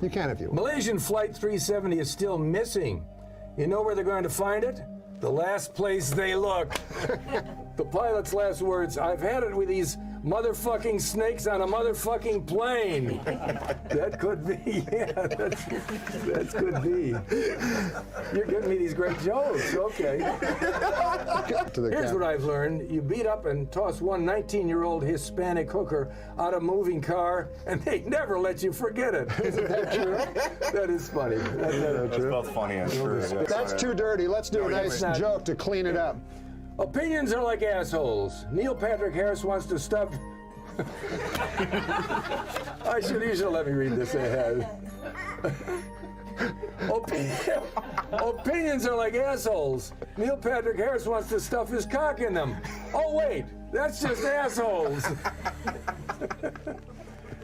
You can if you want. Malaysian Flight 370 is still missing. You know where they're going to find it? The last place they look. The pilot's last words, I've had it with these motherfucking snakes on a motherfucking plane. That could be, yeah, that could be. You're giving me these great jokes, okay. Here's what I've learned. You beat up and toss one 19-year-old Hispanic hooker out of a moving car, and they never let you forget it. Isn't that true? That is funny. That's true. That's both funny and true. That's too dirty. Let's do a nice joke to clean it up. Opinions are like assholes. Neil Patrick Harris wants to stuff... You should let me read this ahead. Opinions are like assholes. Neil Patrick Harris wants to stuff his cock in them. Oh, wait, that's just assholes.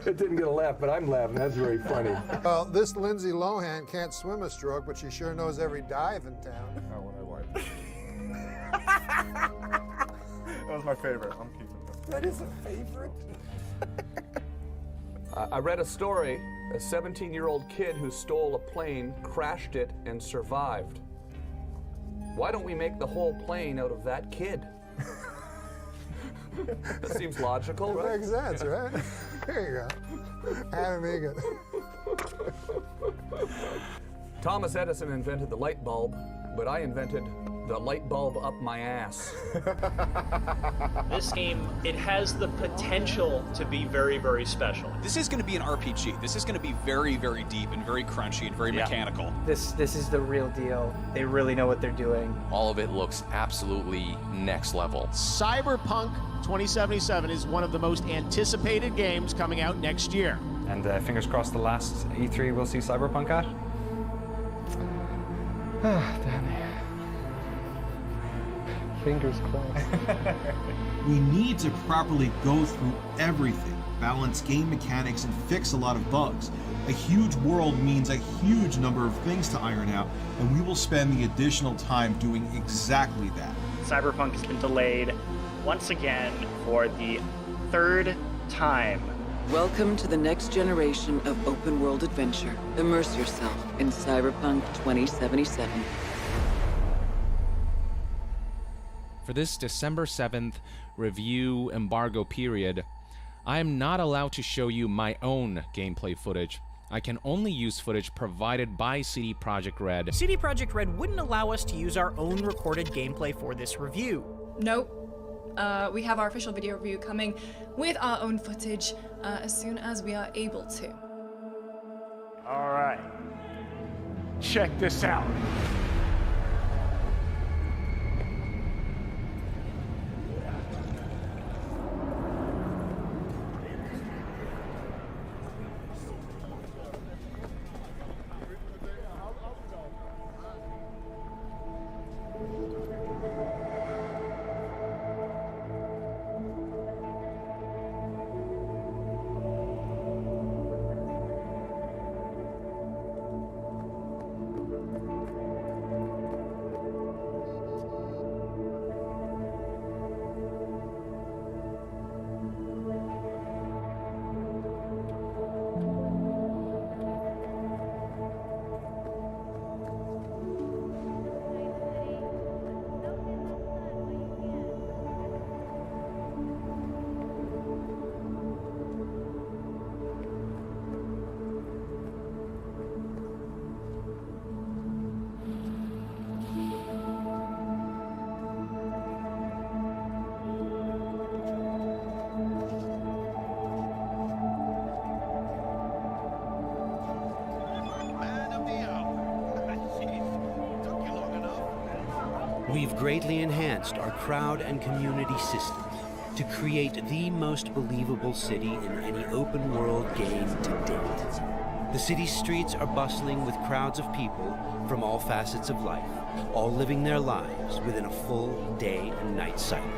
It didn't get a laugh, but I'm laughing. That's very funny. Well, this Lindsay Lohan can't swim a stroke, but she sure knows every dive in town. Not what I like. That was my favorite. I'm keeping it. That is a favorite. I read a story, a 17-year-old kid who stole a plane, crashed it, and survived. Why don't we make the whole plane out of that kid? That seems logical, right? Makes sense, right? There you go. Have make it. Thomas Edison invented the light bulb, but I invented the light bulb up my ass. This game, it has the potential to be very, very special. This is going to be an RPG. This is going to be very, very deep and very crunchy and very mechanical. This is the real deal. They really know what they're doing. All of it looks absolutely next level. Cyberpunk 2077 is one of the most anticipated games coming out next year. And fingers crossed the last E3 we'll see Cyberpunk at. Ah, damn it. Fingers crossed. We need to properly go through everything, balance game mechanics, and fix a lot of bugs. A huge world means a huge number of things to iron out, and we will spend the additional time doing exactly that. Cyberpunk has been delayed once again for the third time. Welcome to the next generation of open world adventure. Immerse yourself in Cyberpunk 2077. For this December 7th review embargo period, I am not allowed to show you my own gameplay footage. I can only use footage provided by CD Projekt Red. CD Projekt Red wouldn't allow us to use our own recorded gameplay for this review. Nope. We have our official video review coming with our own footage as soon as we are able to. All right. Check this out. We've greatly enhanced our crowd and community systems to create the most believable city in any open world game to date. The city's streets are bustling with crowds of people from all facets of life, all living their lives within a full day and night cycle.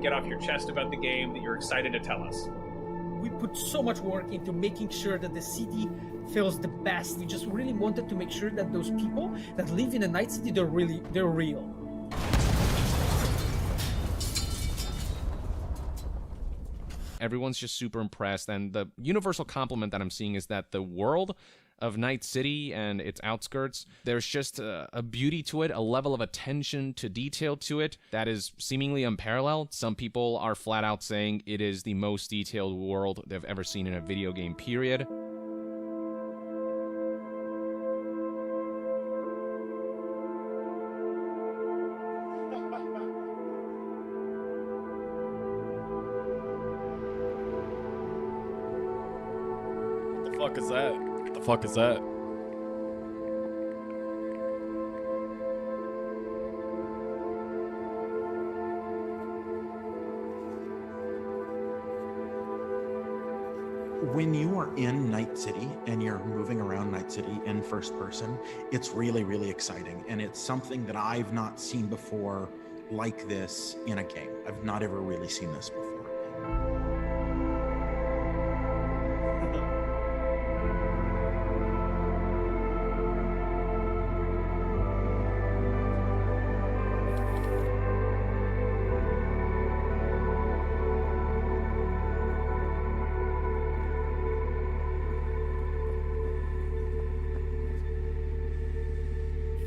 to get off your chest about the game that you're excited to tell us? We put so much work into making sure that the city feels the best. We just really wanted to make sure that those people that live in a night city, they're real. Everyone's just super impressed, and the universal compliment that I'm seeing is that the world of Night City and its outskirts, there's just a beauty to it, a level of attention to detail to it that is seemingly unparalleled. Some people are flat out saying it is the most detailed world they've ever seen in a video game, period. What the fuck is that? What the fuck is that? When you are in Night City and you're moving around Night City in first person, it's really, really exciting. And it's something that I've not seen before like this in a game. I've not ever really seen this before.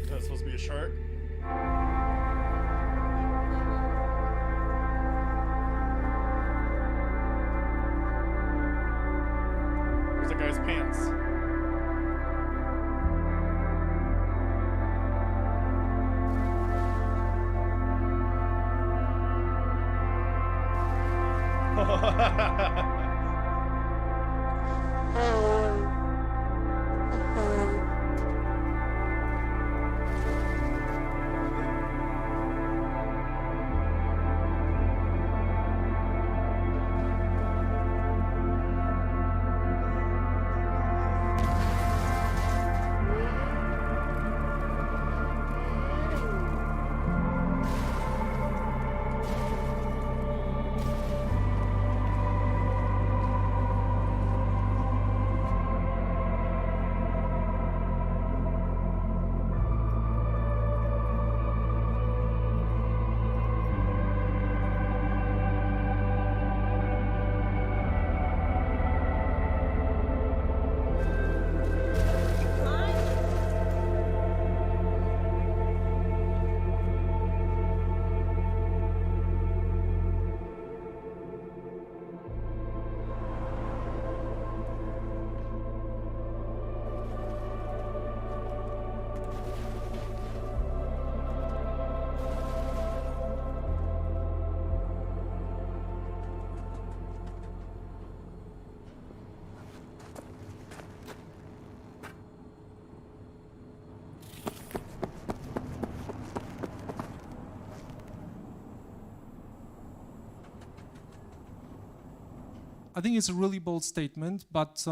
Is that supposed to be a shark? Where's the guy's pants? I think it's a really bold statement, but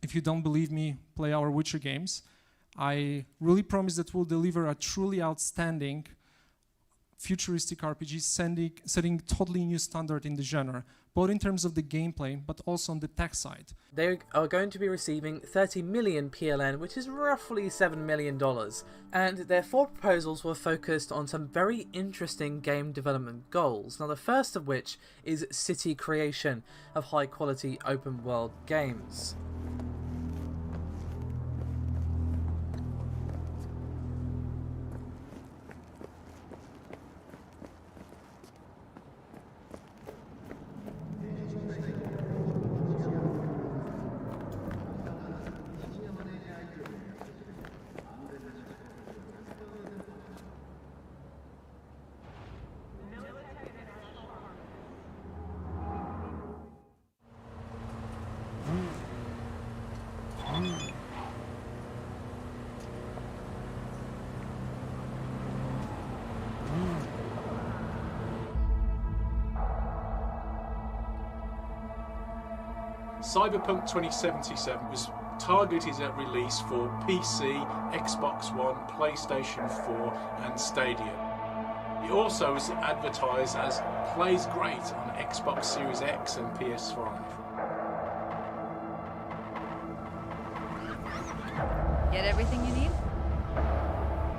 if you don't believe me, play our Witcher games. I really promise that we'll deliver a truly outstanding futuristic RPG, setting totally new standard in the genre, both in terms of the gameplay, but also on the tech side. They are going to be receiving 30 million PLN, which is roughly $7 million, and their 4 proposals were focused on some very interesting game development goals. Now, the first of which is city creation of high-quality open-world games. Cyberpunk 2077 was targeted at release for PC, Xbox One, PlayStation 4 and Stadia. It also is advertised as plays great on Xbox Series X and PS5. Get everything you need?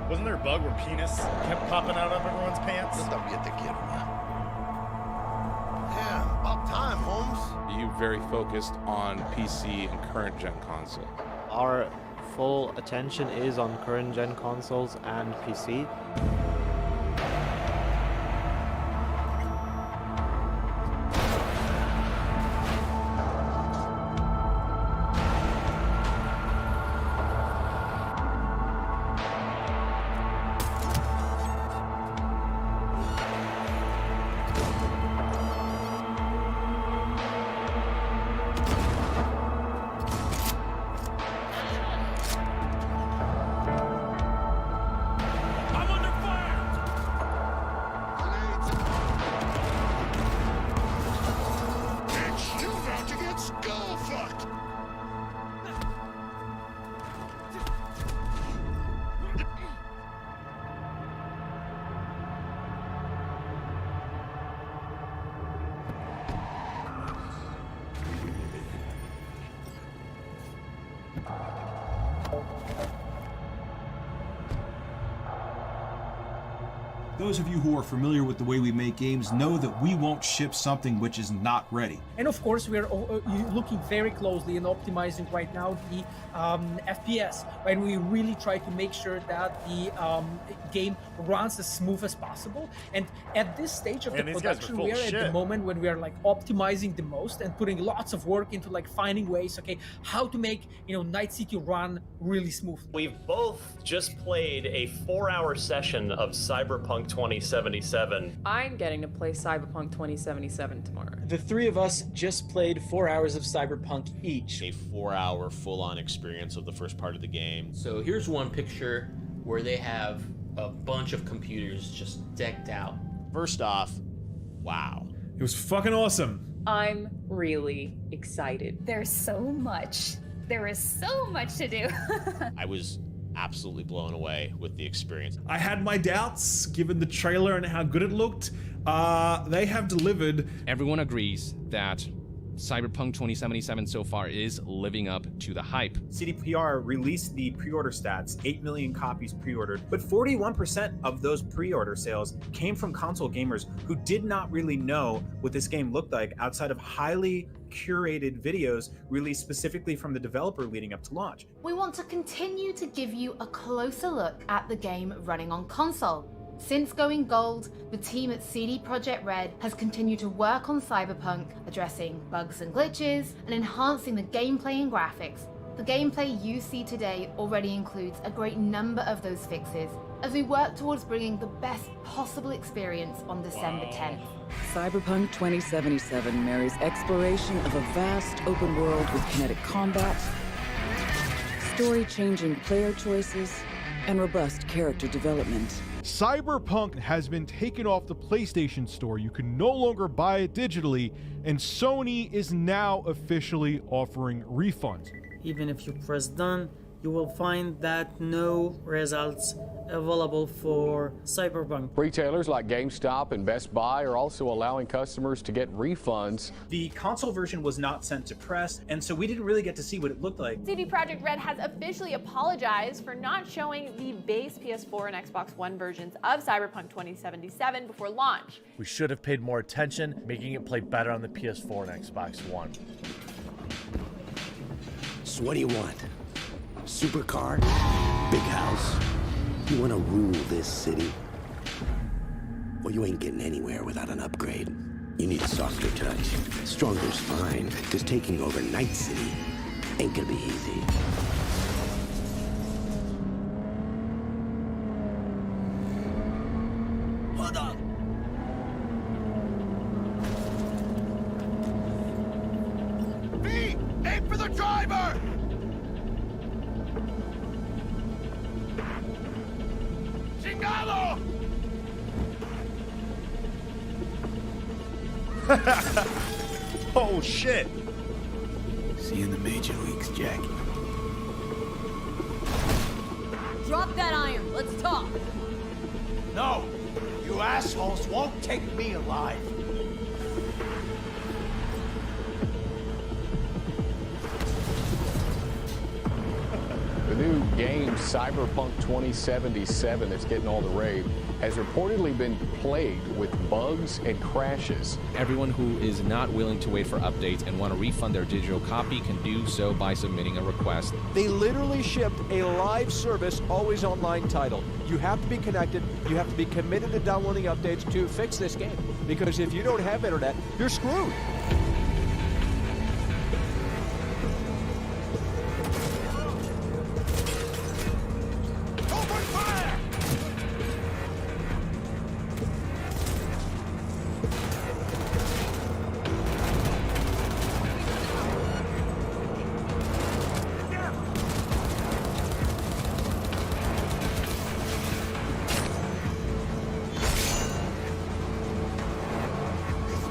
Wasn't there a bug where penis kept popping out of everyone's pants? Yeah, about time, Holmes. Are you very focused on PC and current gen console? Our full attention is on current gen consoles and PC. Those of you who are familiar with the way we make games know that we won't ship something which is not ready. And of course, we are looking very closely and optimizing right now the FPS, right? We really try to make sure that the game runs as smooth as possible. And at this stage of the production, we are at the moment when we are like optimizing the most and putting lots of work into like finding ways, okay, how to make, you know, Night City run really smooth. We've both just played a 4-hour session of Cyberpunk 2077. I'm getting to play Cyberpunk 2077 tomorrow. The three of us just played 4 hours of Cyberpunk each. A 4-hour full-on experience of the first part of the game. So here's one picture where they have a bunch of computers just decked out. First off, wow. It was fucking awesome. I'm really excited. There's so much. There is so much to do. I was absolutely blown away with the experience. I had my doubts given the trailer and how good it looked. They have delivered. Everyone agrees that Cyberpunk 2077 so far is living up to the hype. CDPR released the pre-order stats, 8 million copies pre-ordered, but 41% of those pre-order sales came from console gamers who did not really know what this game looked like outside of highly curated videos released specifically from the developer leading up to launch. We want to continue to give you a closer look at the game running on console. Since going gold, the team at CD Projekt Red has continued to work on Cyberpunk, addressing bugs and glitches, and enhancing the gameplay and graphics. The gameplay you see today already includes a great number of those fixes, as we work towards bringing the best possible experience on December 10th. Cyberpunk 2077 marries exploration of a vast open world with kinetic combat, story-changing player choices, and robust character development. Cyberpunk has been taken off the PlayStation Store. You can no longer buy it digitally, and Sony is now officially offering refunds. Even if you press done, you will find that no results available for Cyberpunk. Retailers like GameStop and Best Buy are also allowing customers to get refunds. The console version was not sent to press, and so we didn't really get to see what it looked like. CD Projekt Red has officially apologized for not showing the base PS4 and Xbox One versions of Cyberpunk 2077 before launch. We should have paid more attention, making it play better on the PS4 and Xbox One. So what do you want? Supercar? Big house? You want to rule this city? Well, you ain't getting anywhere without an upgrade. You need a softer touch. Stronger's fine, because taking over Night City ain't gonna be easy. Hold on! V! Aim for the driver! Chingado! Oh shit! See you in the major leagues, Jack. Drop that iron. Let's talk. No! You You assholes won't take me alive. The new game, Cyberpunk 2077, that's getting all the rave, has reportedly been plagued with bugs and crashes. Everyone who is not willing to wait for updates and want to refund their digital copy can do so by submitting a request. They literally shipped a live service, always online title. You have to be connected, you have to be committed to downloading updates to fix this game. Because if you don't have internet, you're screwed.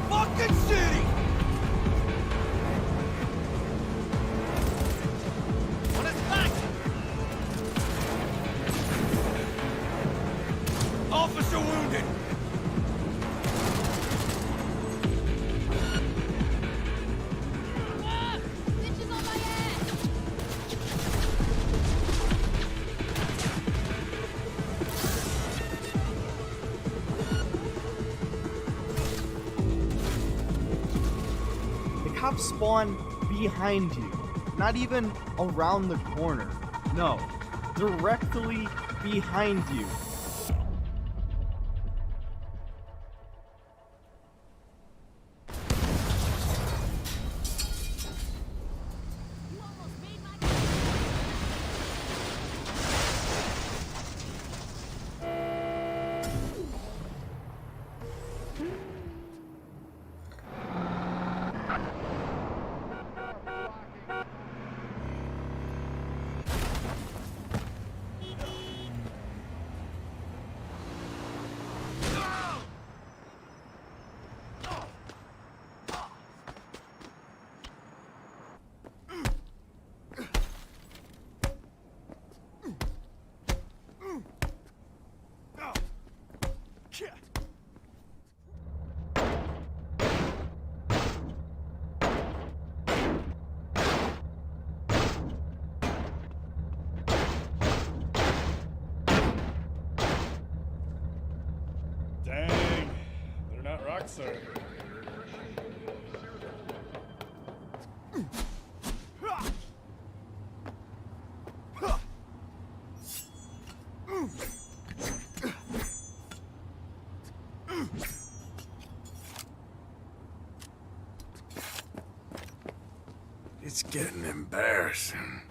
Fucking city! On its back! Officer wounded! The cops spawn behind you, not even around the corner. No, directly behind you. Dang, they're not Rockstar. It's getting embarrassing.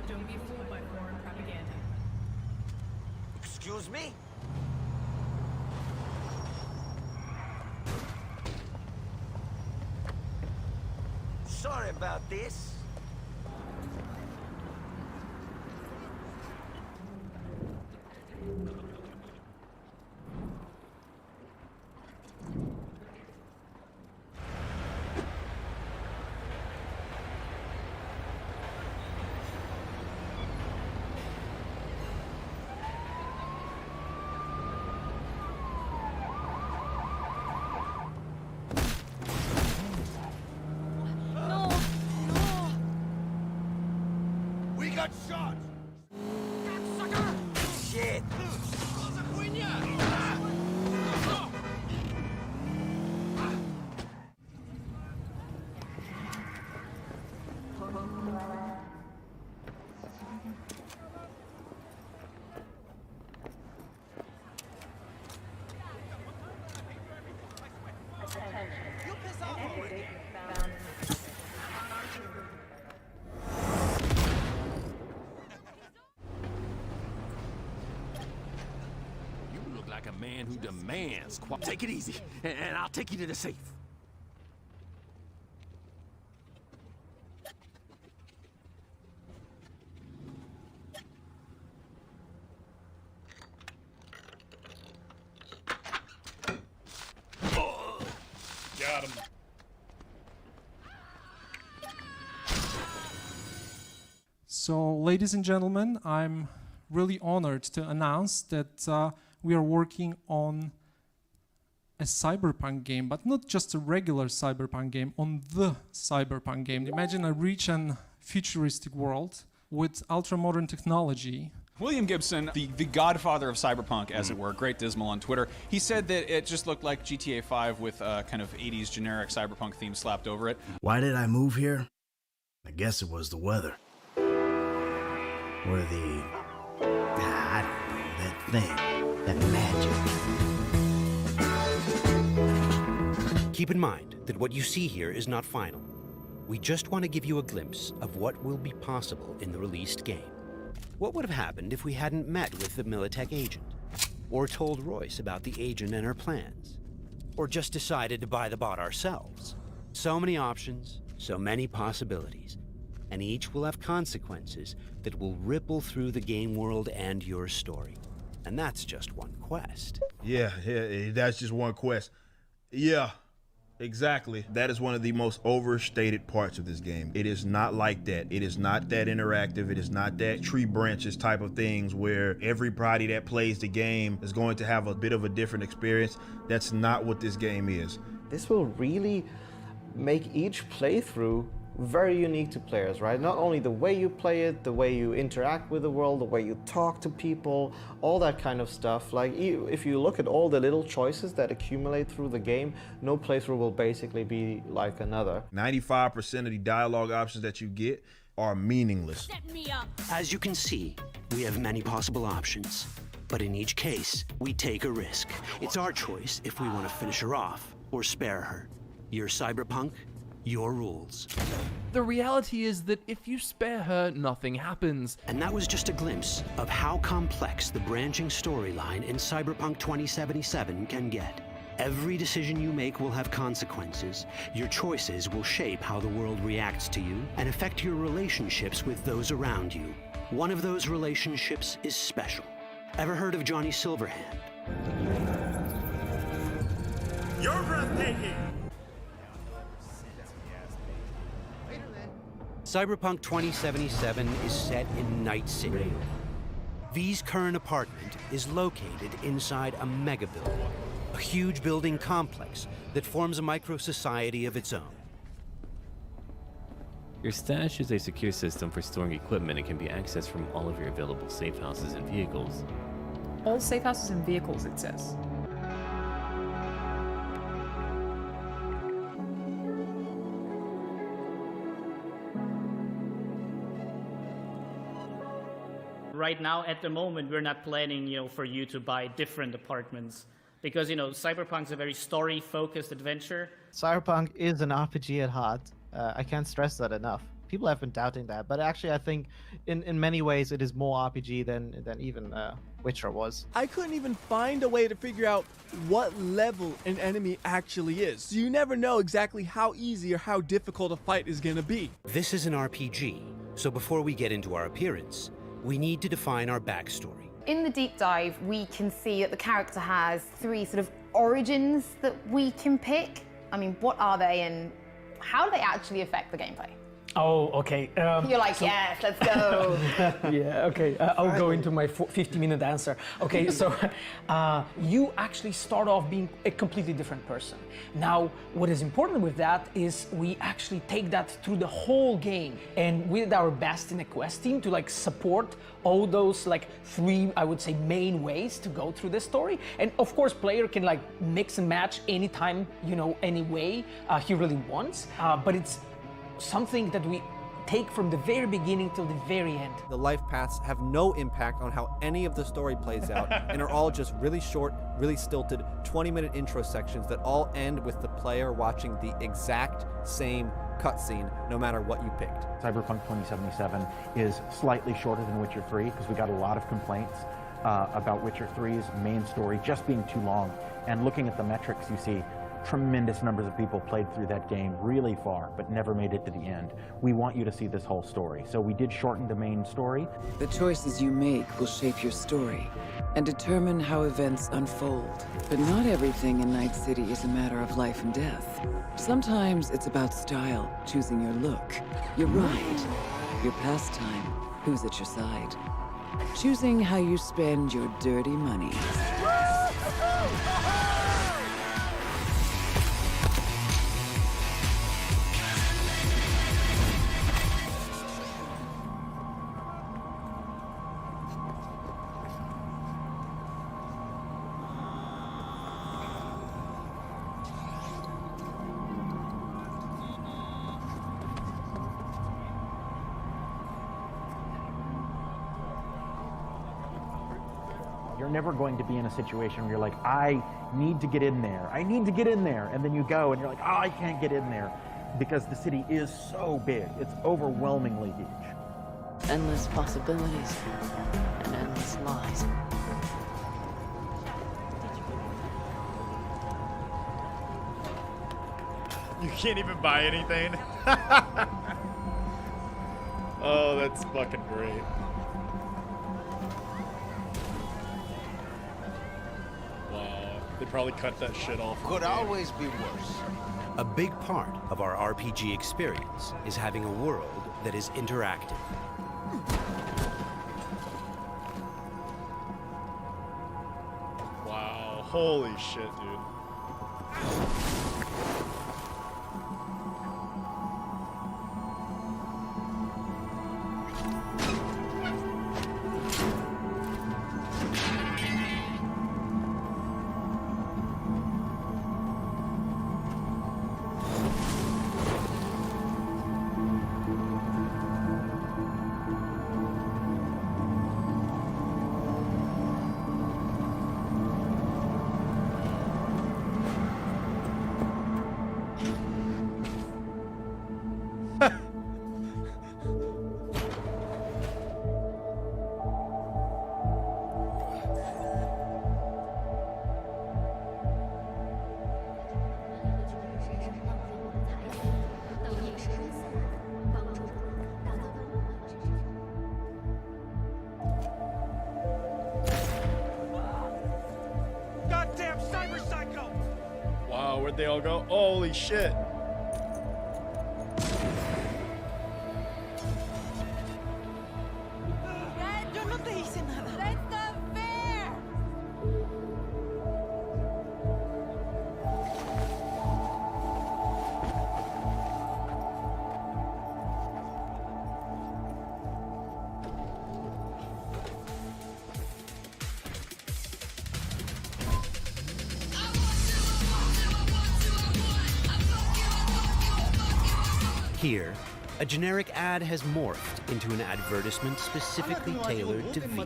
Don't be fooled by foreign propaganda. Excuse me? sorry about this. We got shot! Sucker! Shit! You look like a man who demands. Take it easy, and I'll take you to the safe. Got him. So, ladies and gentlemen, I'm really honored to announce that we are working on a cyberpunk game, but not just a regular cyberpunk game, on the cyberpunk game. Imagine a rich and futuristic world with ultra-modern technology. William Gibson, the godfather of cyberpunk, as it were, Great Dismal on Twitter, he said that it just looked like GTA 5 with a kind of 80s generic cyberpunk theme slapped over it. Why did I move here? I guess it was the weather. Or the... I don't know, that thing. That magic. Keep in mind that what you see here is not final. We just want to give you a glimpse of what will be possible in the released game. What would have happened if we hadn't met with the Militech agent? Or told Royce about the agent and her plans? Or just decided to buy the bot ourselves? So many options, so many possibilities. And each will have consequences that will ripple through the game world and your story. And that's just one quest. Yeah, that's just one quest. Yeah, exactly. That is one of the most overstated parts of this game. It is not like that. It is not that interactive. It is not that tree branches type of things where everybody that plays the game is going to have a bit of a different experience. That's not what this game is. This will really make each playthrough very unique to players, right? Not only the way you play it, the way you interact with the world, the way you talk to people, all that kind of stuff. Like, if you look at all the little choices that accumulate through the game, no playthrough will basically be like another. 95% of the dialogue options that you get are meaningless. As you can see, we have many possible options. But in each case, we take a risk. It's our choice if we want to finish her off or spare her. You're Cyberpunk, your rules. The reality is that if you spare her, nothing happens. And that was just a glimpse of how complex the branching storyline in Cyberpunk 2077 can get. Every decision you make will have consequences. Your choices will shape how the world reacts to you and affect your relationships with those around you. One of those relationships is special. Ever heard of Johnny Silverhand? You're breathtaking! Cyberpunk 2077 is set in Night City. V's current apartment is located inside a mega building, a huge building complex that forms a micro-society of its own. Your stash is a secure system for storing equipment and can be accessed from all of your available safe houses and vehicles. All safe houses and vehicles, it says. Right now, at the moment, we're not planning, for you to buy different apartments because, Cyberpunk's a very story-focused adventure. Cyberpunk is an RPG at heart. I can't stress that enough. People have been doubting that, but actually, I think in many ways it is more RPG than even Witcher was. I couldn't even find a way to figure out what level an enemy actually is. So you never know exactly how easy or how difficult a fight is gonna be. This is an RPG, so before we get into our appearance, we need to define our backstory. In the deep dive, we can see that the character has 3 sort of origins that we can pick. I mean, what are they and how do they actually affect the gameplay? Oh, okay. You're like, yes, let's go. Yeah, okay. I'll go into my 50-minute answer. Okay, so you actually start off being a completely different person. Now, what is important with that is we actually take that through the whole game, and we did our best in the quest team to like support all those like 3, I would say, main ways to go through this story. And of course, player can like mix and match anytime, you know, any way he really wants. But it's something that we take from the very beginning till the very end. The life paths have no impact on how any of the story plays out and are all just really short, really stilted 20-minute intro sections that all end with the player watching the exact same cutscene no matter what you picked. Cyberpunk 2077 is slightly shorter than Witcher 3 because we got a lot of complaints about Witcher 3's main story just being too long. And looking at the metrics, you see tremendous numbers of people played through that game really far, but never made it to the end. We want you to see this whole story, so we did shorten the main story. The choices you make will shape your story and determine how events unfold. But not everything in Night City is a matter of life and death. Sometimes it's about style, choosing your look, your ride, your pastime, who's at your side. Choosing how you spend your dirty money. You're never going to be in a situation where you're like, I need to get in there. I need to get in there. And then you go and you're like, oh, I can't get in there. Because the city is so big. It's overwhelmingly huge. Endless possibilities and endless lies. You can't even buy anything. Oh, that's fucking great. Wow, they probably cut that shit off. Could always be worse. A big part of our RPG experience is having a world that is interactive. Wow, holy shit, dude. Goddamn cyber psycho! Wow, where'd they all go? Holy shit. Yo no te hice nada. That's not fair. Here, a generic ad has morphed into an advertisement specifically tailored to V.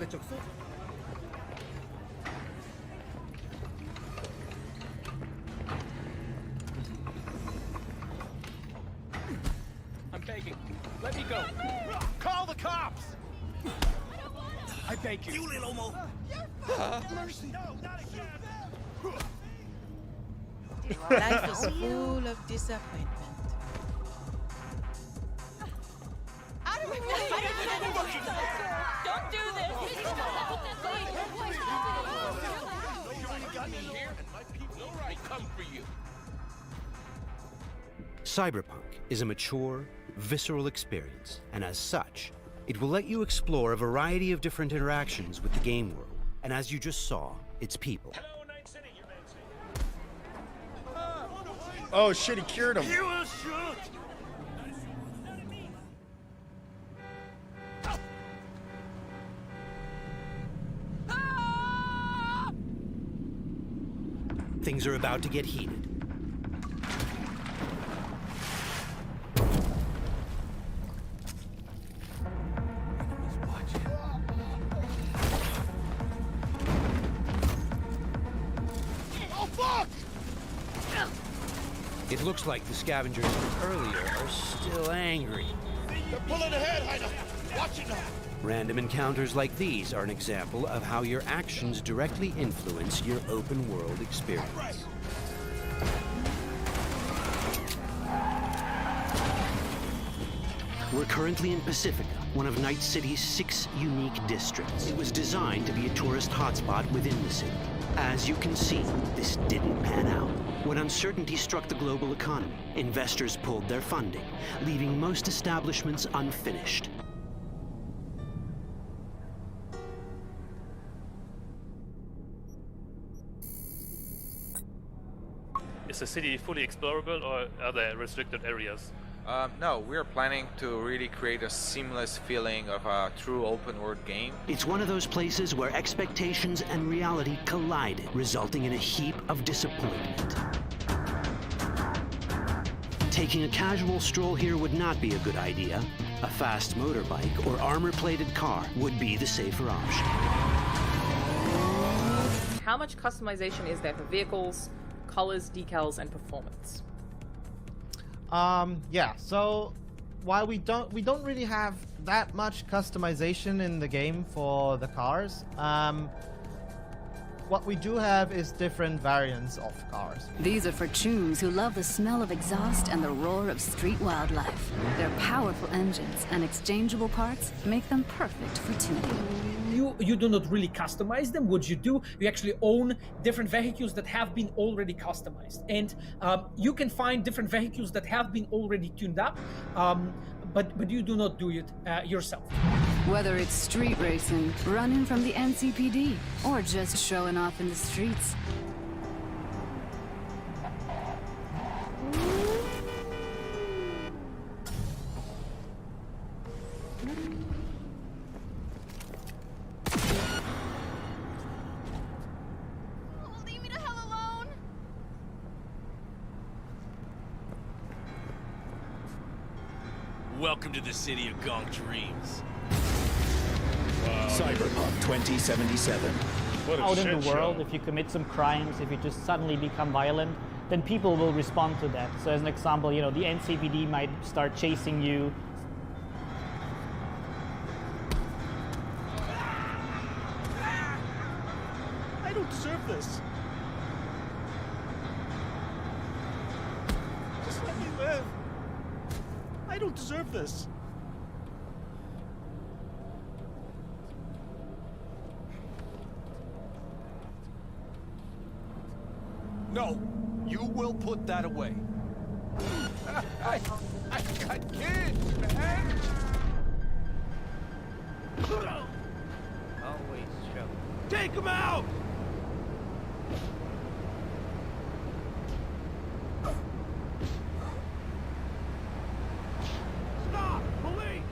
I'm begging. Let me go. Call the cops. I beg you. You little mo. You're Mercy! No, not again! Life is full of disappointment. Out of my way! Don't do this! Cyberpunk is a mature, visceral experience, and as such, it will let you explore a variety of different interactions with the game world, and as you just saw, its people. Oh shit, he cured him. You will shoot! Things are about to get heated. Oh fuck! It looks like the scavengers from earlier are still angry. They're pulling ahead, Heiner! Watch it now! Random encounters like these are an example of how your actions directly influence your open world experience. We're currently in Pacifica, one of Night City's 6 unique districts. It was designed to be a tourist hotspot within the city. As you can see, this didn't pan out. When uncertainty struck the global economy, investors pulled their funding, leaving most establishments unfinished. Is the city fully explorable, or are there restricted areas? No, we're planning to really create a seamless feeling of a true open world game. It's one of those places where expectations and reality collided, resulting in a heap of disappointment. Taking a casual stroll here would not be a good idea. A fast motorbike or armor-plated car would be the safer option. How much customization is there for vehicles, colors, decals, and performance? Yeah, so while we don't really have that much customization in the game for the cars, what we do have is different variants of cars. These are for choos who love the smell of exhaust and the roar of street wildlife. Their powerful engines and exchangeable parts make them perfect for tuning. You do not really customize them. What you do, you actually own different vehicles that have been already customized. And you can find different vehicles that have been already tuned up, but you do not do it yourself. Whether it's street racing, running from the NCPD, or just showing off in the streets. Leave me the hell alone! Welcome to the city of Gong Dreams. Cyberpunk 2077. Out in the world, if you commit some crimes, if you just suddenly become violent, then people will respond to that. So as an example, you know, the NCPD might start chasing you. I don't deserve this. Just let me live. I don't deserve this. No, you will put that away. I got kids, man. Always show. Take him out. Stop, police!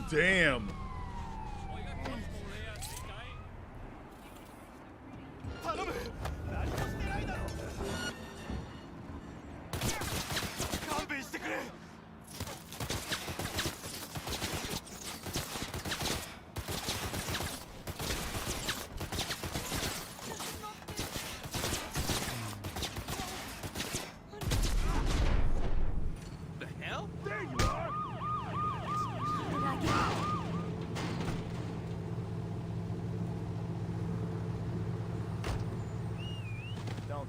Damn. The hell? There you are.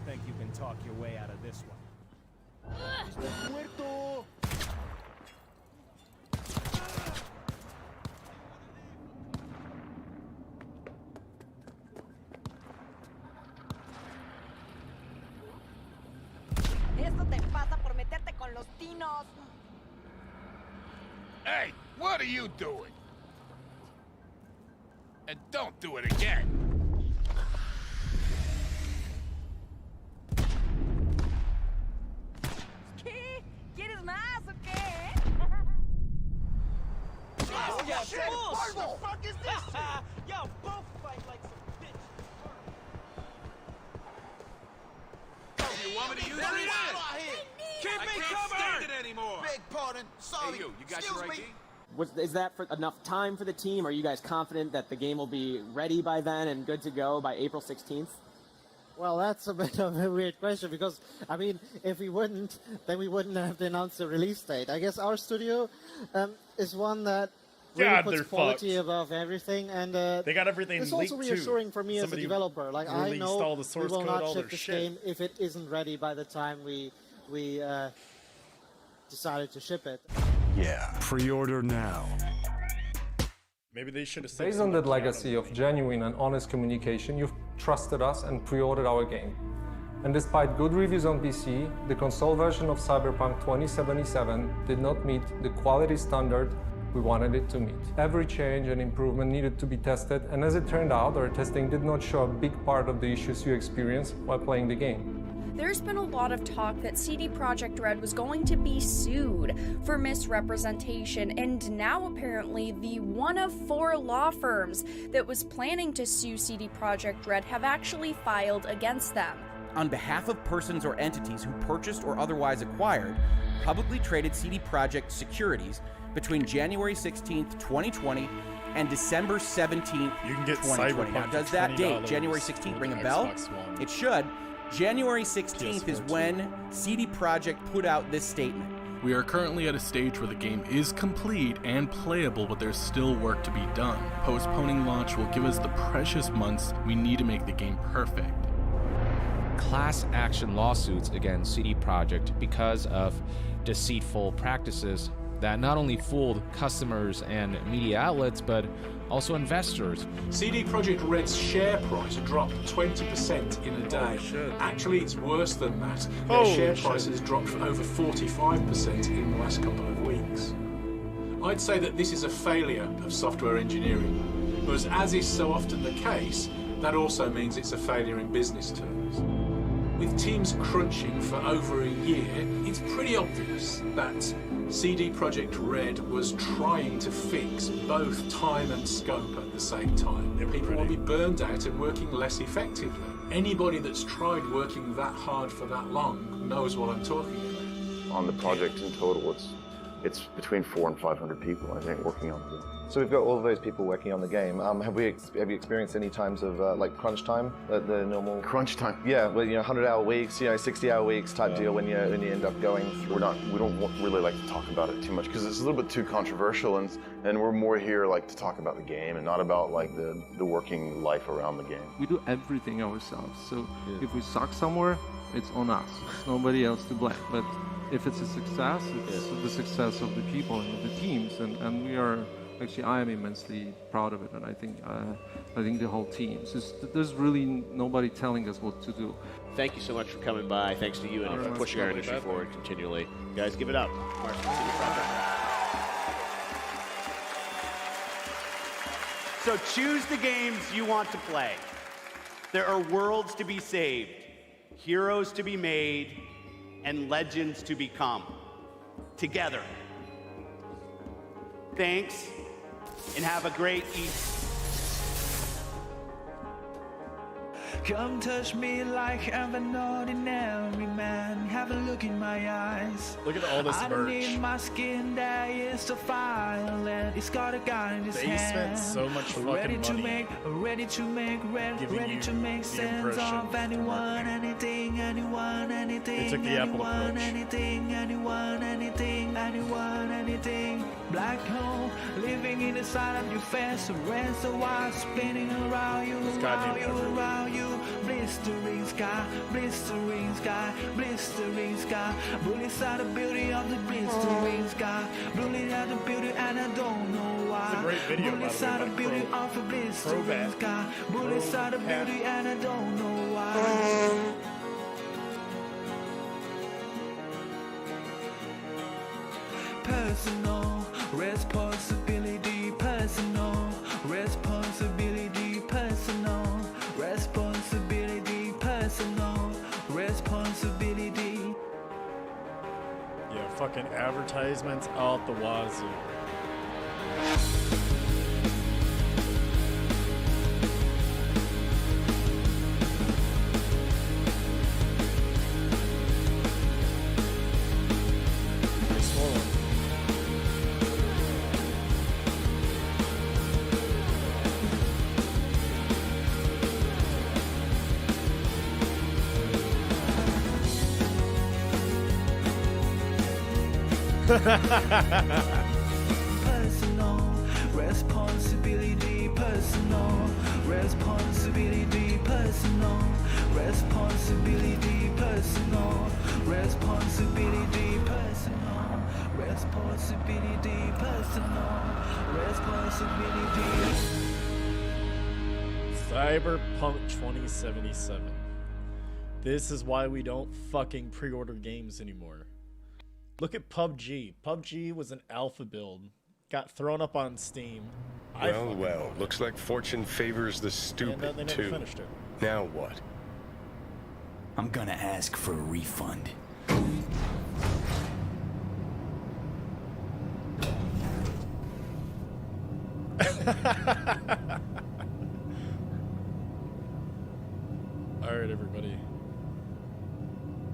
think you can talk your way out of this one. ¡Estás muerto! Esto te pasa por meterte con los tinos. Hey, what are you doing? And don't do it again. ¿Qué? ¿Quieres más o qué? Oh, yeah, shit! What the fuck is this? Yo, both fight like some bitch. You want me to use it? Keep me covered! I can't stand it anymore! Beg pardon. Sorry. Hey, you got Excuse your ID? me. Is that for enough time for the team? Are you guys confident that the game will be ready by then and good to go by April 16th? Well, that's a bit of a weird question because, I mean, if we wouldn't, then we wouldn't have announced the release date. I guess our studio is one that really God, puts they're quality fucked. above everything, and They got everything it's also leaked, reassuring too. for me Somebody as a developer. Like, I released know all the we source will code, not all ship their this shit. game if it isn't ready by the time we decided to ship it. Yeah. Pre-order now. Maybe they should have said Based on that legacy of genuine and honest communication, you've trusted us and pre-ordered our game. And despite good reviews on PC, the console version of Cyberpunk 2077 did not meet the quality standard we wanted it to meet. Every change and improvement needed to be tested, and as it turned out, our testing did not show a big part of the issues you experienced while playing the game. There's been a lot of talk that CD Projekt Red was going to be sued for misrepresentation, and now apparently the one of 4 law firms that was planning to sue CD Projekt Red have actually filed against them. On behalf of persons or entities who purchased or otherwise acquired publicly traded CD Projekt securities between January 16th, 2020 and December 17th, you can get 2020. Now, Cyberpunk does for that date, $20 January 16th, ring a on bell? Xbox One. It should. January 16th is PS4 when CD Projekt put out this statement. We are currently at a stage where the game is complete and playable, but there's still work to be done. Postponing launch will give us the precious months we need to make the game perfect. Class action lawsuits against CD Projekt because of deceitful practices that not only fooled customers and media outlets, but also investors. CD Projekt Red's share price dropped 20% in a day. Actually, it's worse than that. Their share price has dropped over 45% in the last couple of weeks. I'd say that this is a failure of software engineering, but as is so often the case, that also means it's a failure in business terms. With teams crunching for over a year, it's pretty obvious that CD Projekt Red was trying to fix both time and scope at the same time. People will be burned out and working less effectively. Anybody that's tried working that hard for that long knows what I'm talking about. On the project in total, it's between 400 and 500 people, I think, working on it. So we've got all of those people working on the game. Have you experienced any times of like crunch time, the normal crunch time? Yeah, well, 100-hour weeks, 60-hour weeks type deal when you end up going through. We don't really like to talk about it too much because it's a little bit too controversial, and we're more here like to talk about the game and not about like the working life around the game. We do everything ourselves, so if we suck somewhere, it's on us. It's nobody else to blame. But if it's a success, it's the success of the people and of the teams, and we are. Actually, I am immensely proud of it, and I think the whole team. There's really nobody telling us what to do. Thank you so much for coming by. Thanks to you and for pushing our industry forward continually. Guys, give it up. So choose the games you want to play. There are worlds to be saved, heroes to be made, and legends to become. Together. Thanks, and have a great evening. Come touch me like I'm an ordinary man. Have a look in my eyes. Look at all this I don't merch. need my skin that is so violent. It's got a gun in his They hand. spent so much fucking ready to money make giving you sense impression of anyone, anything, anyone, anything. They took the Apple anyone, approach. anything, anyone, anything, anyone, anything. Black hole living in the side of your face. A red so wide spinning around you, This goddamn around you, everywhere. around you. Blisteries sky, blistering sky, blistering sky. Bullets are the beauty of the blistering sky. Bullets are the beauty and I don't know why. It's a great video, Bullets by are the the way, beauty by of a blistering Crobat. sky. Bullets are the Crobat. beauty and I don't know why. Personal responsibility, personal responsibility, personal responsibility, personal responsibility. Yeah, fucking advertisements out the wazoo. Personal responsibility, personal responsibility, personal responsibility, personal responsibility, personal responsibility, personal responsibility. Cyberpunk 2077. This is why we don't fucking pre-order games anymore. Look at PUBG. PUBG was an alpha build. Got thrown up on Steam. Well, looks like fortune favors the stupid, they never too. finished it. Now what? I'm gonna ask for a refund. Alright, everybody.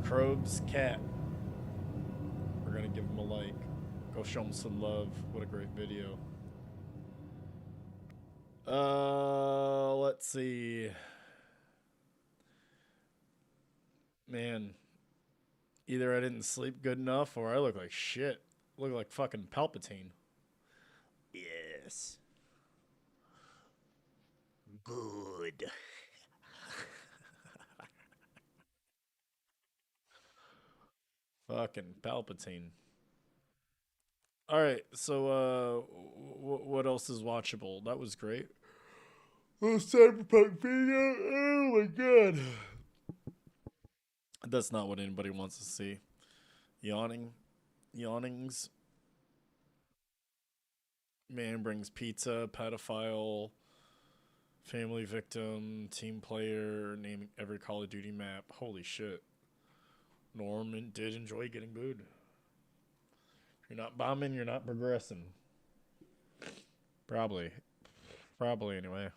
Krob's cat. We're gonna give him a like. Go show him some love. What a great video. Let's see. Man. Either I didn't sleep good enough or I look like shit. Look like fucking Palpatine. Yes. Good. Fucking Palpatine. Alright, so, what else is watchable? That was great. Oh, Cyberpunk video. Oh my god. That's not what anybody wants to see. Yawnings. Man brings pizza, pedophile, family victim, team player, naming every Call of Duty map. Holy shit. Norman did enjoy getting booed. If you're not bombing, you're not progressing. Probably anyway.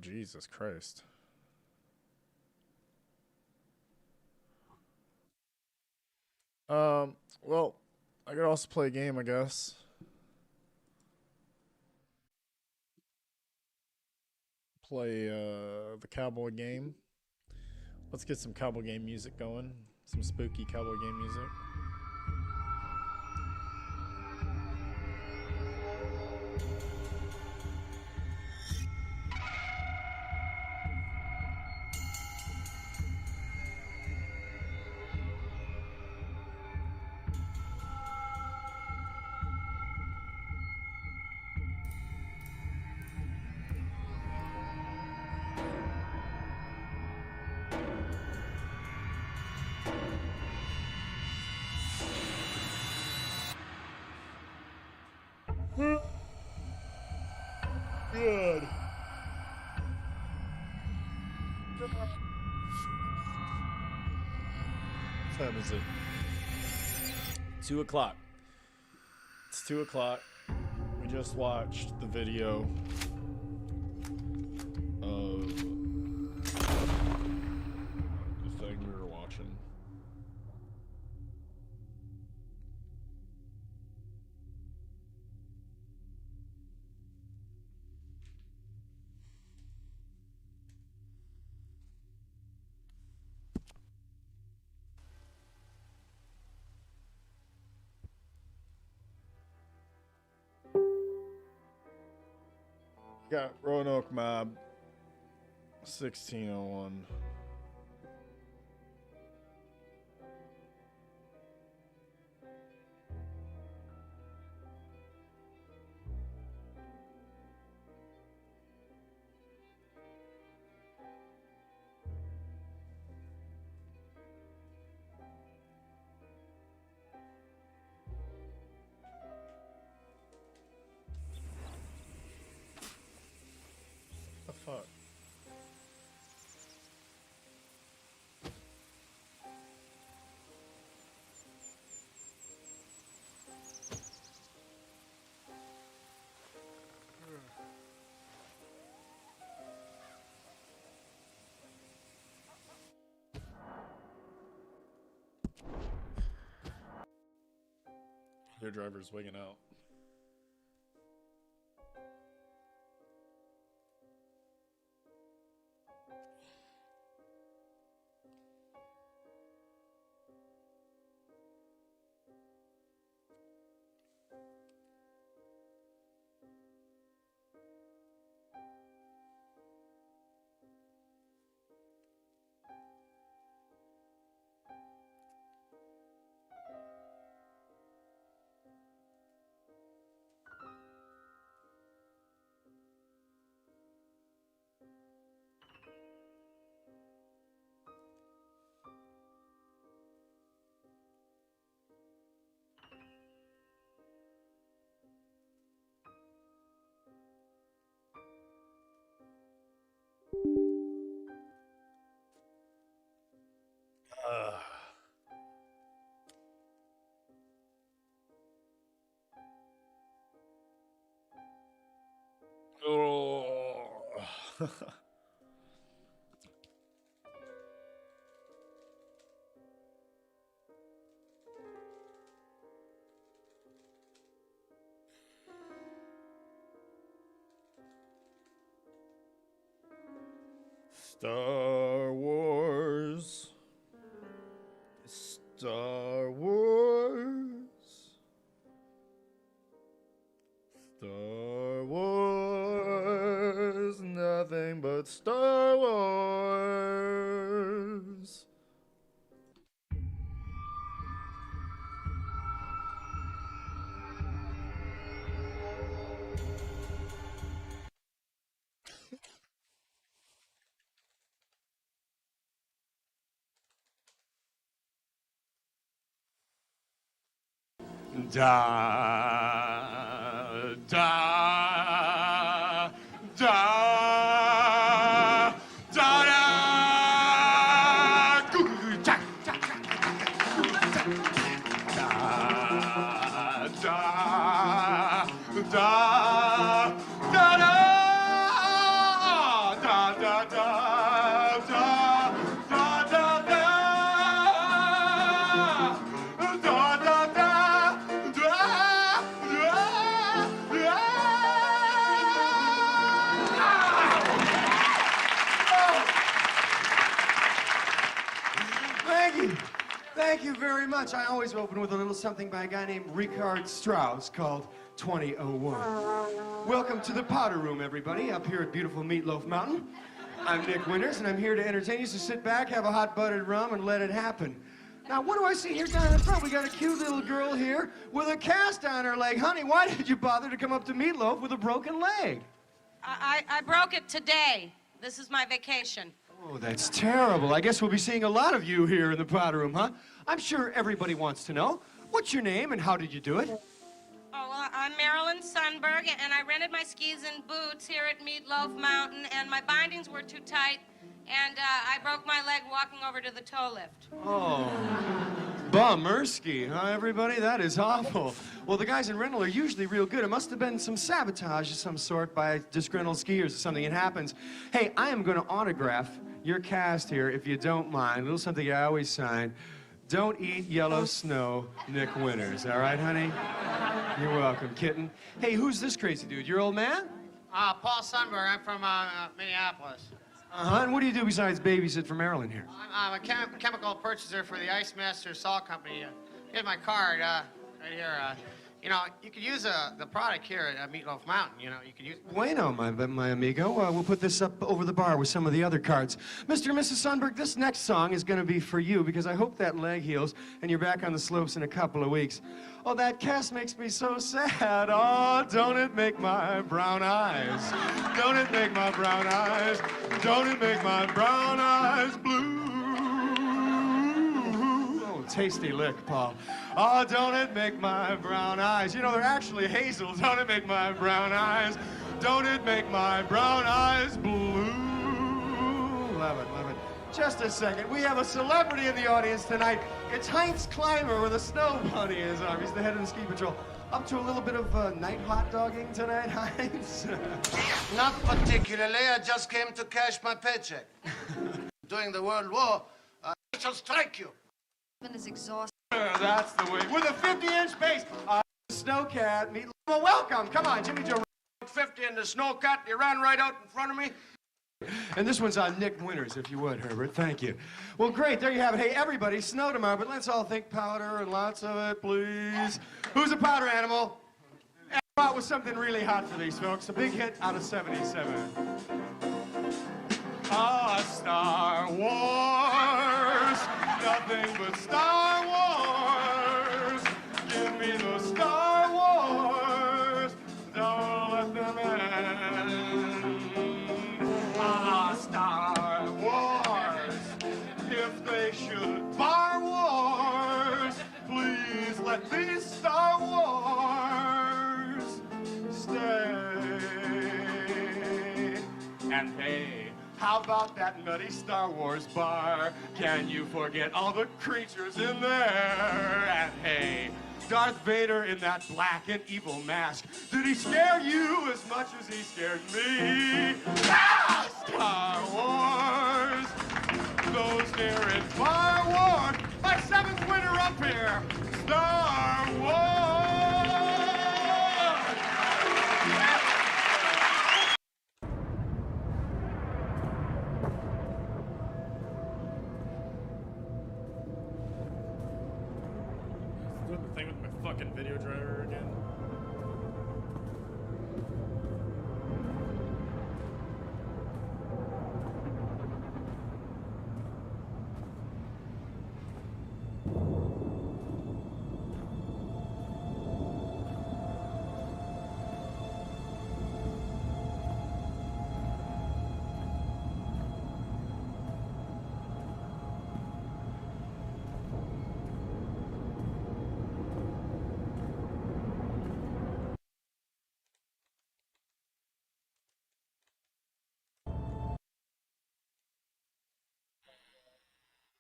Jesus Christ. Well, I could also play a game, I guess. Play the cowboy game. Let's get some cowboy game music going. Some spooky cowboy game music. Good. What time is it? 2 o'clock. It's 2 o'clock. We just watched the video of the thing we were watching. Got Roanoke Mob 1601. The fuck? Your driver's wigging out. Oh. Star Wars. Star Wars. Star Wars. Nothing but Star Wars. Da, da, da, da, da, goo, goo, goo, cha, cha, cha, da, da, da, da, da, da, da, da. Thank you very much. I always open with a little something by a guy named Richard Strauss called 2001. Welcome to the Powder Room, everybody, up here at beautiful Meatloaf Mountain. I'm Nick Winters, and I'm here to entertain you, so sit back, have a hot buttered rum, and let it happen. Now, what do I see here down in front? We got a cute little girl here with a cast on her leg. Honey, why did you bother to come up to Meatloaf with a broken leg? I broke it today. This is my vacation. Oh, that's terrible. I guess we'll be seeing a lot of you here in the Powder Room, huh? I'm sure everybody wants to know. What's your name and how did you do it? Oh, well, I'm Marilyn Sundberg, and I rented my skis and boots here at Meatloaf Mountain, and my bindings were too tight, and I broke my leg walking over to the tow lift. Oh, bummerski, huh, everybody? That is awful. Well, the guys in rental are usually real good. It must have been some sabotage of some sort by disgruntled skiers or something. It happens. Hey, I am going to autograph your cast here, if you don't mind. A little something I always sign. Don't eat yellow snow, Nick Winters. All right, honey? You're welcome, kitten. Hey, who's this crazy dude? Your old man? Paul Sundberg. I'm from Minneapolis. Uh-huh. And what do you do besides babysit for Marilyn here? I'm a chemical purchaser for the Ice Master Salt Company. Here's my card, right here. You know, you could use the product here at Meatloaf Mountain. You know, you could use. Bueno, my amigo. We'll put this up over the bar with some of the other cards. Mr. and Mrs. Sundberg, this next song is going to be for you because I hope that leg heals and you're back on the slopes in a couple of weeks. Oh, that cast makes me so sad. Oh, don't it make my brown eyes? Don't it make my brown eyes? Don't it make my brown eyes blue? Oh, tasty lick, Paul. Oh, don't it make my brown eyes? You know, they're actually hazel. Don't it make my brown eyes? Don't it make my brown eyes blue? Love it, love it. Just a second. We have a celebrity in the audience tonight. It's Heinz Climber with a snow bunny in his arm. He's the head of the ski patrol. Up to a little bit of night hot dogging tonight, Heinz? Not particularly. I just came to cash my paycheck. During the World War, I shall strike you. Is exhausted. That's the way. With a 50-inch bass. Snowcat, meet. Well, welcome. Come on, Jimmy Joe. 50 in the Snowcat, you ran right out in front of me. And this one's on Nick Winters, if you would, Herbert. Thank you. Well, great. There you have it. Hey, everybody, snow tomorrow, but let's all think powder and lots of it, please. Who's a powder animal? And out with something really hot for these folks. A big hit out of '77. Star Wars. Nothing but Star Wars. Give me the Star Wars. Don't let them end. Star Wars. If they should bar wars, please let these Star Wars stay. And hey, how about that nutty Star Wars bar? Can you forget all the creatures in there? And hey, Darth Vader in that black and evil mask. Did he scare you as much as he scared me? Star Wars! Those near and far war. My seventh winner up here. Star Wars! Doing the thing with my fucking video driver again.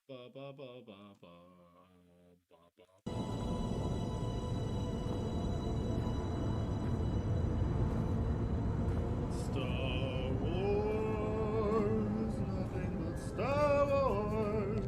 Ba ba ba ba ba ba ba. Star Wars, nothing but Star Wars.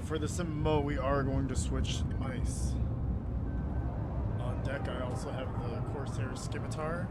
For the MMO, we are going to switch ice. On deck, I also have the Corsair Scimitar.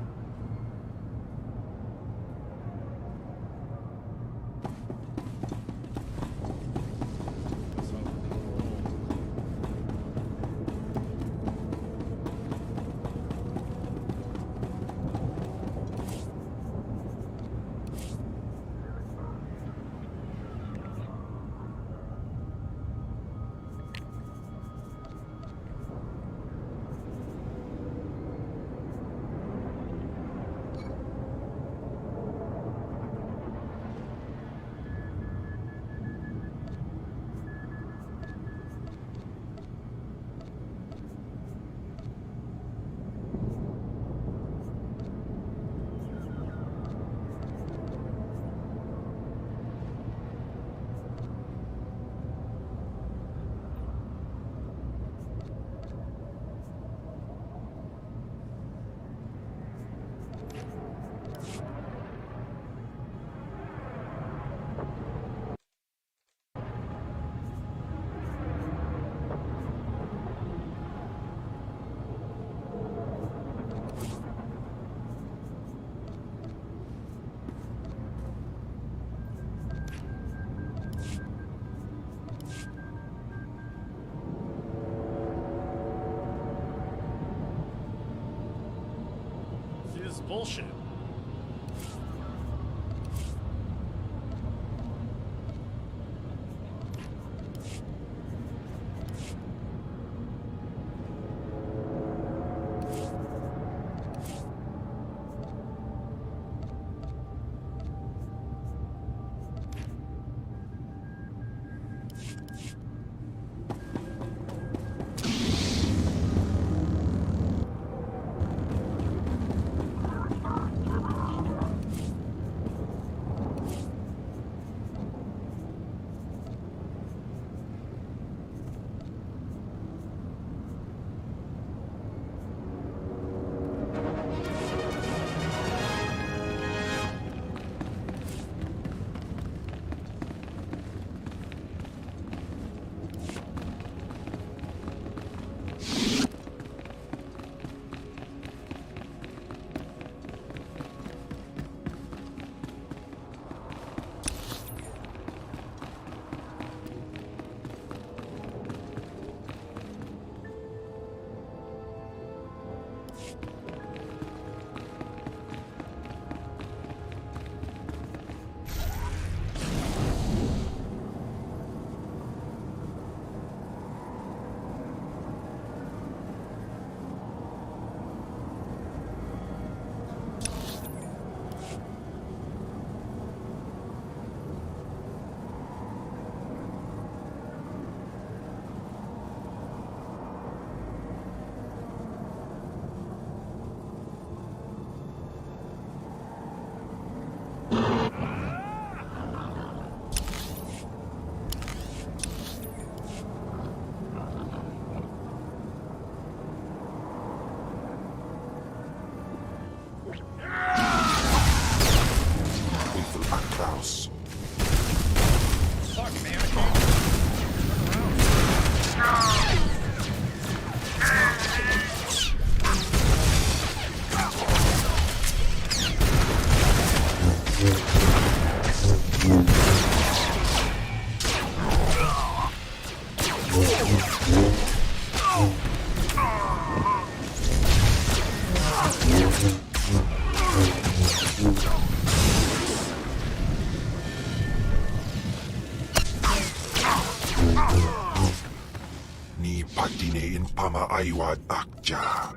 is bullshit. Ni patine in pama aiwat akja.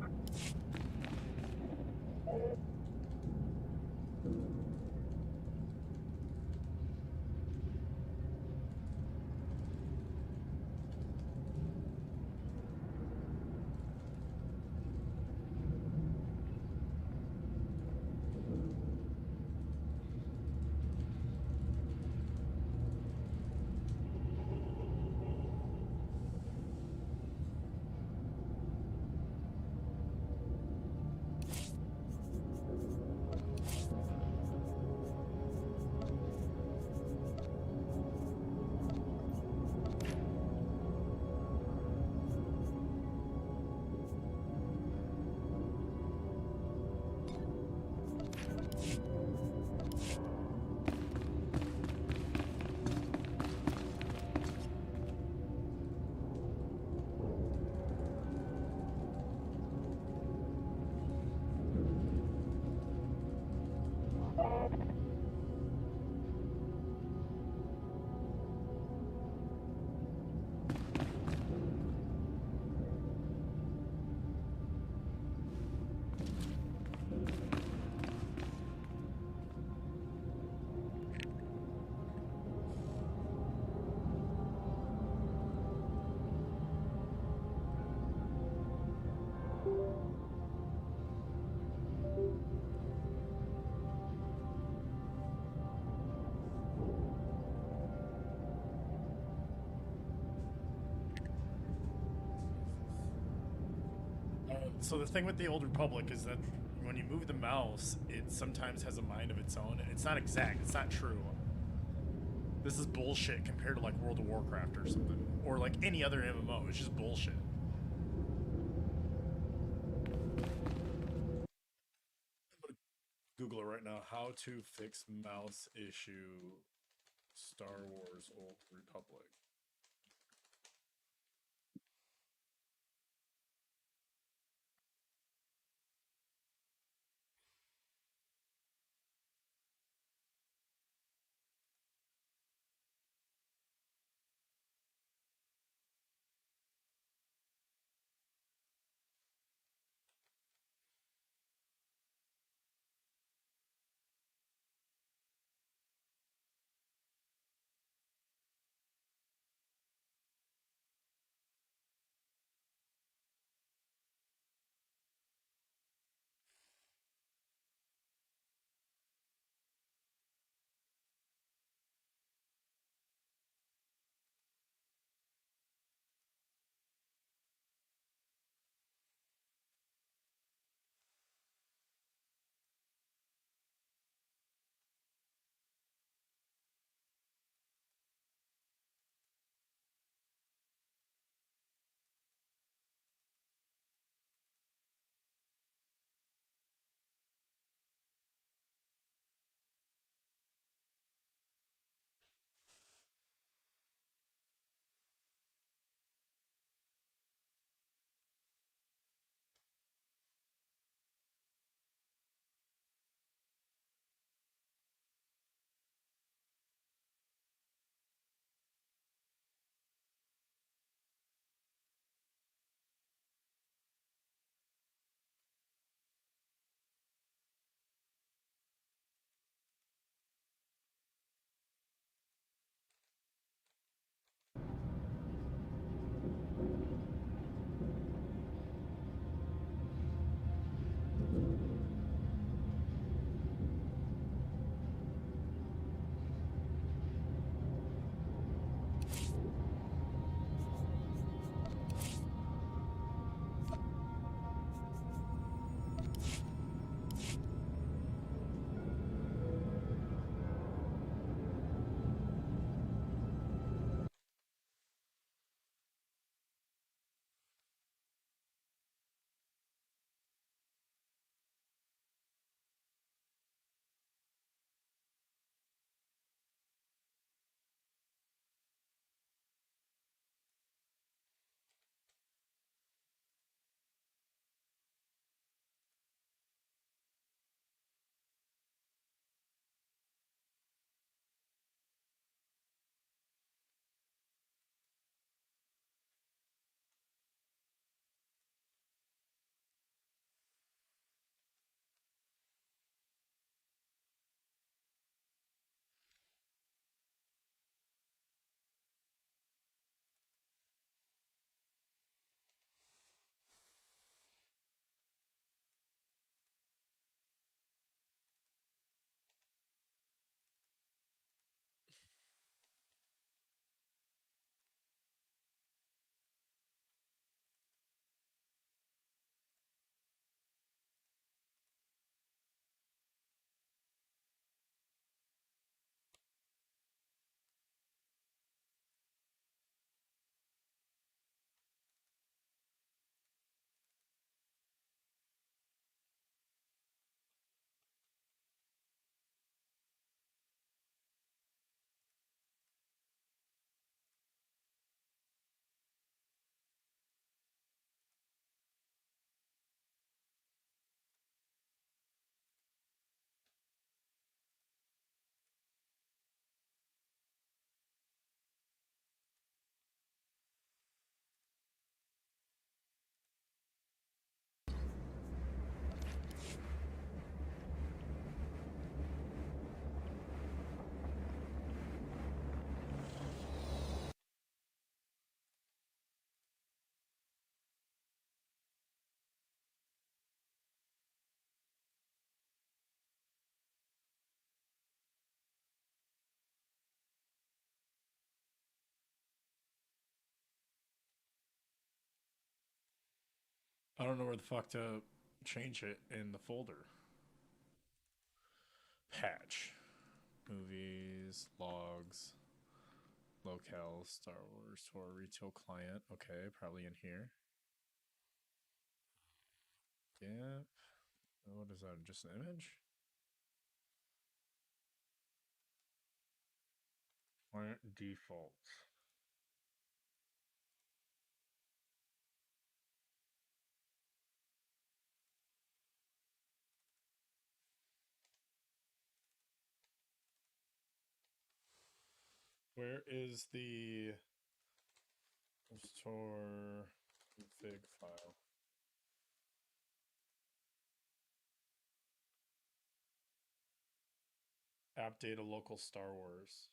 So the thing with the Old Republic is that when you move the mouse, it sometimes has a mind of its own. It's not exact. It's not true. This is bullshit compared to like World of Warcraft or something, or like any other MMO. It's just bullshit. I'm gonna Google it right now. How to fix mouse issue. Star Wars Old Republic. I don't know where the fuck to change it in the folder. Patch. Movies, logs, locales, Star Wars, or retail client. Okay, probably in here. Yep. What is that? Just an image? Client defaults. Where is the restore config file? App data local Star Wars.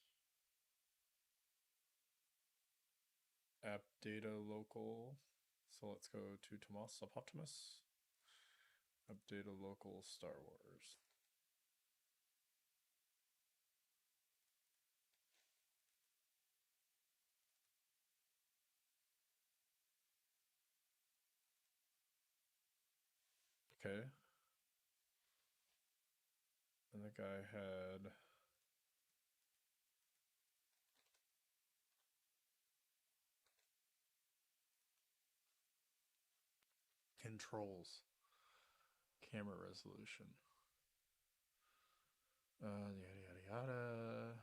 App data local. So let's go to Tomas Optimus. App data local Star Wars. Okay. And the guy had controls, camera resolution, yada yada yada.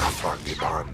Kafangiban.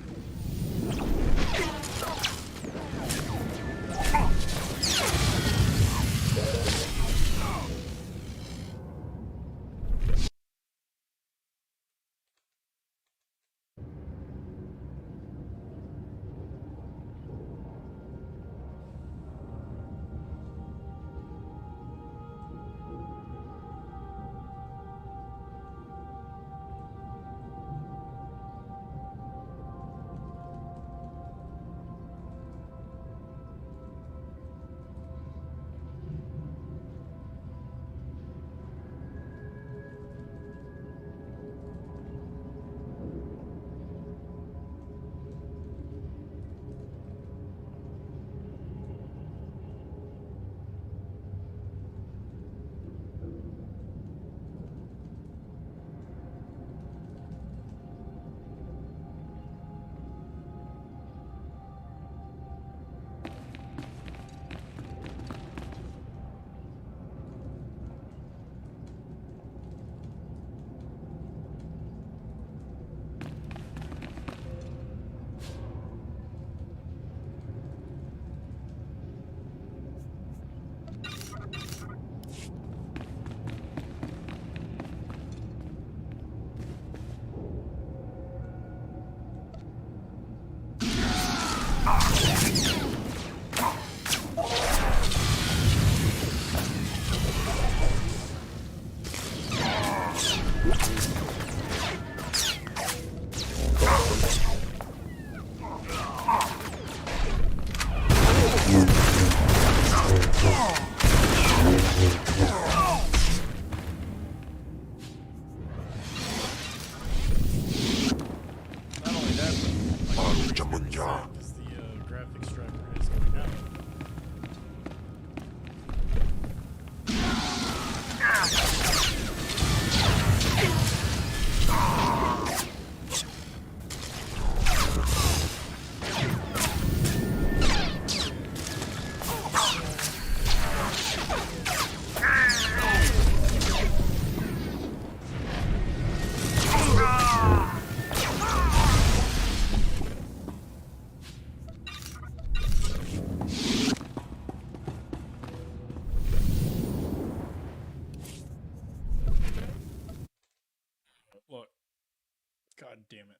damn it.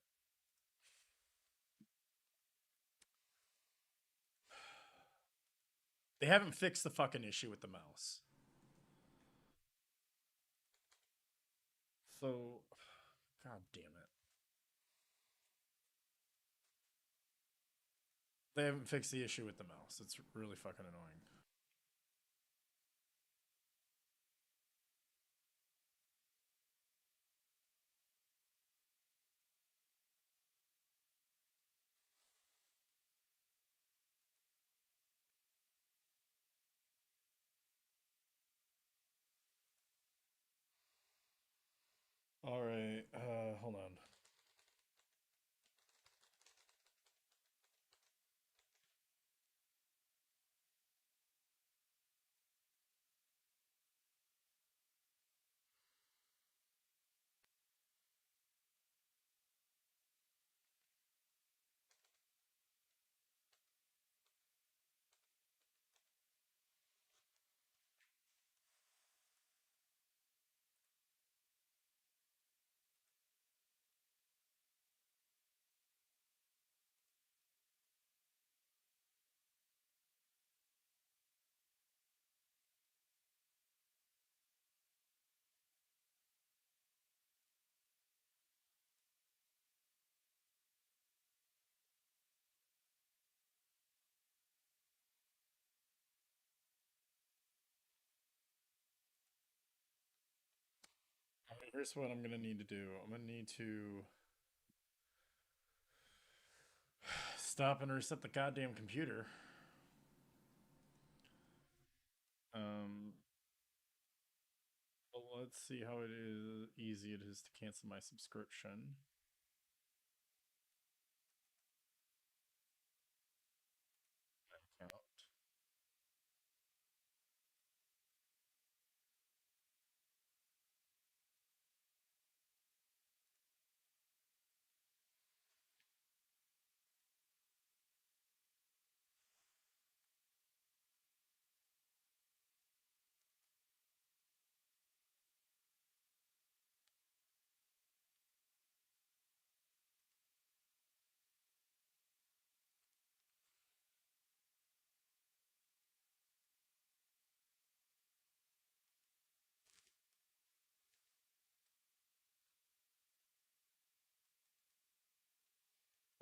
They haven't fixed the fucking issue with the mouse. So, god damn it. They haven't fixed the issue with the mouse. It's really fucking annoying. All right, hold on. Here's what I'm gonna need to do. I'm gonna need to stop and reset the goddamn computer. Well, let's see how easy it is to cancel my subscription. Account.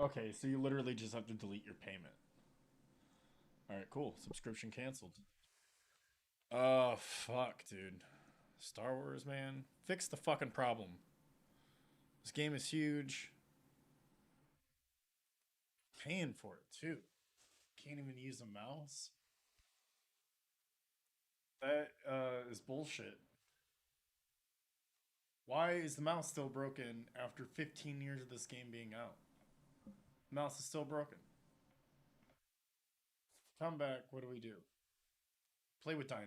Okay, so you literally just have to delete your payment. Alright, cool. Subscription canceled. Oh, fuck, dude. Star Wars, man. Fix the fucking problem. This game is huge. Paying for it, too. Can't even use a mouse. That is bullshit. Why is the mouse still broken after 15 years of this game being out? The mouse is still broken. Come back, what do we do? Play with dinosaurs.